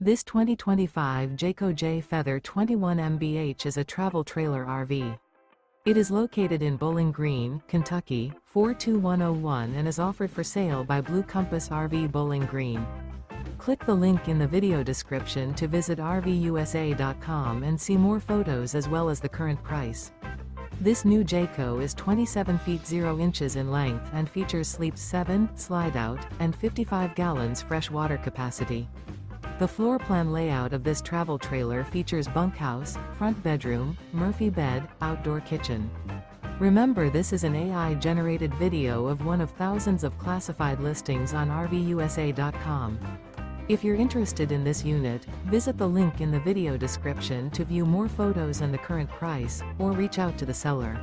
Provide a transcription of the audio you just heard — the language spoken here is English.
This 2025 Jayco Jay Feather 21 mph is a travel trailer RV. It is located in Bowling Green, Kentucky, 42101 and is offered for sale by Blue Compass RV Bowling Green. Click the link in the video description to visit RVUSA.com and see more photos as well as the current price. This new Jayco is 27 feet 0 inches in length and features sleeps 7, slide-out, and 55 gallons fresh water capacity. The floor plan layout of this travel trailer features bunkhouse, front bedroom, Murphy bed, outdoor kitchen. Remember, this is an AI-generated video of one of thousands of classified listings on RVUSA.com. If you're interested in this unit, visit the link in the video description to view more photos and the current price, or reach out to the seller.